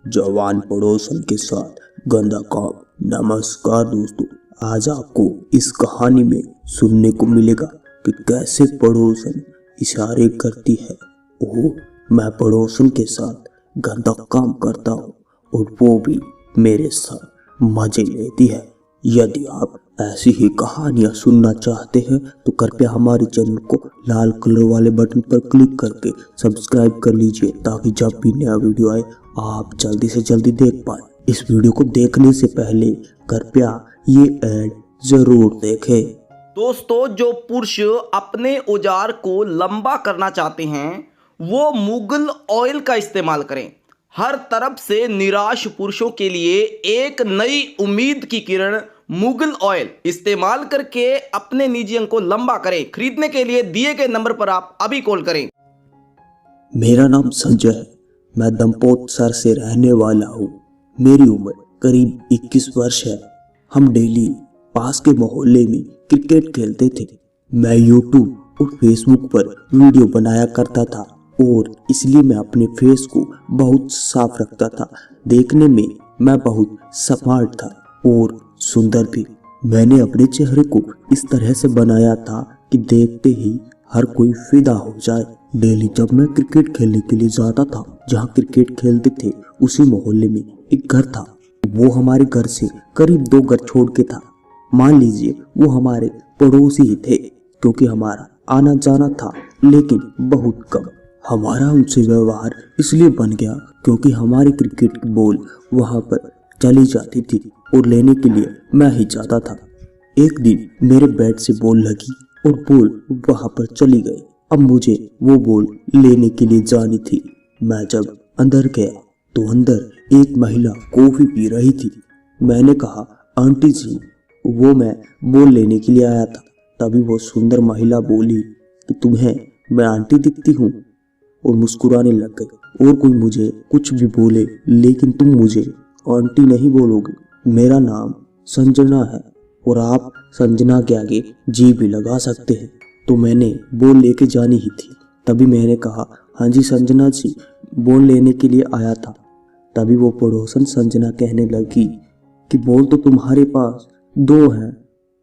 जवान पड़ोसन के साथ गंदा काम। नमस्कार दोस्तों, आज आपको इस कहानी में सुनने को मिलेगा कि कैसे पड़ोसन इशारे करती है। ओह, मैं पड़ोसन के साथ गंदा काम करता हूँ और वो भी मेरे साथ मजे लेती है। यदि आप ऐसी ही कहानियाँ सुनना चाहते हैं तो कृपया हमारे चैनल को लाल कलर वाले बटन पर क्लिक करके सब्सक्राइब कर लीजिए, ताकि जब भी नया वीडियो आए आप जल्दी से जल्दी देख पाए। इस वीडियो को देखने से पहले कृपया ये ऐड जरूर देखें। दोस्तों, जो पुरुष अपने औजार को लंबा करना चाहते हैं वो मुगल ऑयल का इस्तेमाल करें। हर तरफ से निराश पुरुषों के लिए एक नई उम्मीद की किरण मुगल ऑयल इस्तेमाल करके अपने निजी अंग को लंबा करें। खरीदने के लिए दिए गए नंबर पर आप अभी कॉल करें। मेरा नाम संजय है। मैं दंपोतसर से रहने वाला हूँ। मेरी उम्र करीब 21 वर्ष है। हम डेली पास के मोहल्ले में क्रिकेट खेलते थे। मैं यूट्यूब और फेसबुक पर वीडियो बनाया करता था और इसलिए मैं अपने फेस को बहुत साफ रखता था। देखने में मैं बहुत स्मार्ट था और सुंदर भी। मैंने अपने चेहरे को इस तरह से बनाया था कि देखते ही हर कोई फिदा हो जाए। डेली जब मैं क्रिकेट खेलने के लिए जाता था, जहाँ क्रिकेट खेलते थे उसी मोहल्ले में एक घर था। वो हमारे घर से करीब 2 घर छोड़ के था। मान लीजिए वो हमारे पड़ोसी ही थे, क्योंकि हमारा आना जाना था लेकिन बहुत कम। हमारा उनसे व्यवहार इसलिए बन गया क्योंकि हमारी क्रिकेट की बॉल वहां पर चली जाती थी और लेने के लिए मैं ही जाता था। एक दिन मेरे बैट से बॉल लगी और बॉल वहां पर चली गई। अब मुझे वो बॉल लेने के लिए जानी थी। मैं जब अंदर गया तो अंदर एक महिला कॉफी पी रही थी। मैंने कहा, आंटी जी, वो मैं बॉल लेने के लिए आया था। तभी वो सुंदर महिला बोली कि तुम्हें मैं आंटी दिखती हूँ, और मुस्कुराने लग गई। और कोई मुझे कुछ भी बोले लेकिन तुम मुझे आंटी नहीं बोलोगे। मेरा नाम संजना है और आप संजना के आगे जी भी लगा सकते हैं। तो मैंने बॉल लेके जानी ही थी। तभी मैंने कहा, हाँ जी संजना जी, बॉल लेने के लिए आया था। तभी वो पड़ोसन संजना कहने लगी कि बॉल तो तुम्हारे पास 2 हैं।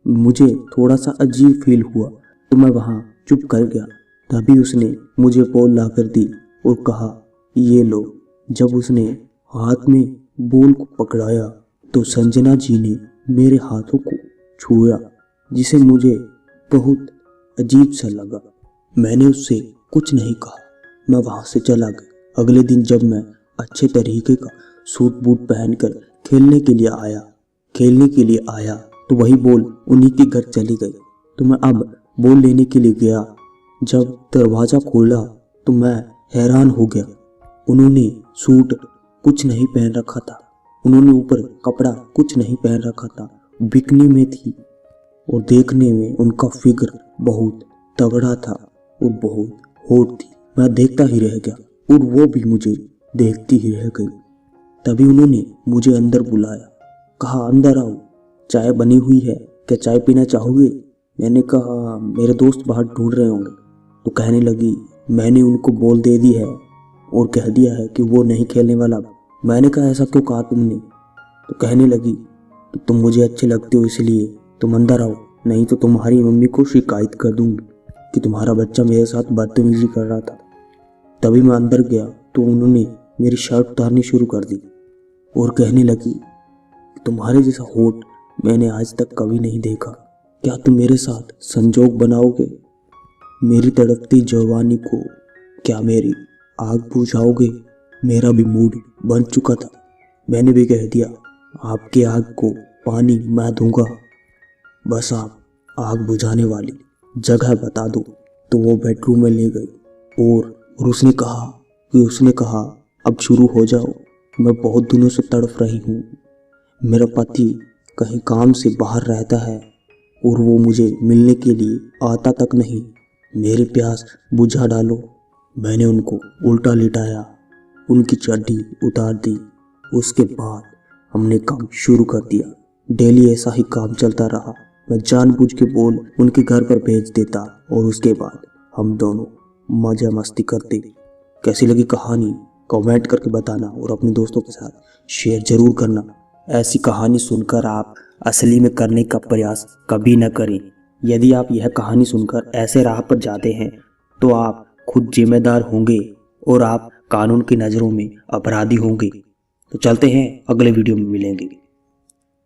मुझे थोड़ा सा अजीब फील हुआ तो मैं वहाँ चुप कर गया। तभी उसने मुझे बॉल ला कर दी और कहा, ये लो। जब उसने हाथ में बॉल को पकड़ाया तो संजना जी ने मेरे हाथों को छुआ, जिसे मुझे बहुत अजीब सा लगा। मैंने उससे कुछ नहीं कहा, मैं वहां से चला गया। अगले दिन जब मैं अच्छे तरीके का सूट बूट पहनकर खेलने के लिए आया तो वही बॉल उन्हीं के घर चली गई। तो मैं अब बॉल लेने के लिए गया। जब दरवाजा खोला तो मैं हैरान हो गया। उन्होंने सूट कुछ नहीं पहन रखा था, उन्होंने ऊपर कपड़ा कुछ नहीं पहन रखा था। बिकनी में थी और देखने में उनका फिगर बहुत तगड़ा था और बहुत हॉट थी। मैं देखता ही रह गया और वो भी मुझे देखती ही रह गई। तभी उन्होंने मुझे अंदर बुलाया, कहा, अंदर आओ, चाय बनी हुई है, क्या चाय पीना चाहोगे? मैंने कहा, मेरे दोस्त बाहर ढूंढ रहे होंगे। तो कहने लगी, मैंने उनको बॉल दे दी है और कह दिया है कि वो नहीं खेलने वाला। मैंने कहा, ऐसा क्यों कहा तुमने? तो कहने लगी कि तुम मुझे अच्छे लगते हो इसलिए तुम अंदर आओ, नहीं तो तुम्हारी मम्मी को शिकायत कर दूंगी कि तुम्हारा बच्चा मेरे साथ बदतमीजी कर रहा था। तभी मैं अंदर गया तो उन्होंने मेरी शर्ट उतारनी शुरू कर दी और कहने लगी, तुम्हारे जैसा होठ मैंने आज तक कभी नहीं देखा। क्या तुम मेरे साथ संजोग बनाओगे? मेरी तड़पती जवानी को क्या मेरी आग बुझाओगे? मेरा भी मूड बन चुका था। मैंने भी कह दिया, आपके आग को पानी मैं दूंगा, बस आप आग बुझाने वाली जगह बता दो। तो वो बेडरूम में ले गई और उसने कहा अब शुरू हो जाओ। मैं बहुत दिनों से तड़प रही हूँ। मेरा पति कहीं काम से बाहर रहता है और वो मुझे मिलने के लिए आता तक नहीं। मेरी प्यास बुझा डालो। मैंने उनको उल्टा लिटाया, उनकी चड्डी उतार दी। उसके बाद हमने काम शुरू कर दिया। डेली ऐसा ही काम चलता रहा। मैं जानबूझ के बॉल उनके घर पर भेज देता और उसके बाद हम दोनों मजा मस्ती करते। कैसी लगी कहानी? कमेंट करके बताना और अपने दोस्तों के साथ शेयर जरूर करना। ऐसी कहानी सुनकर आप असली में करने का प्रयास कभी न करें। यदि आप यह कहानी सुनकर ऐसे राह पर जाते हैं तो आप खुद जिम्मेदार होंगे और आप कानून की नज़रों में अपराधी होंगे। तो चलते हैं, अगले वीडियो में मिलेंगे।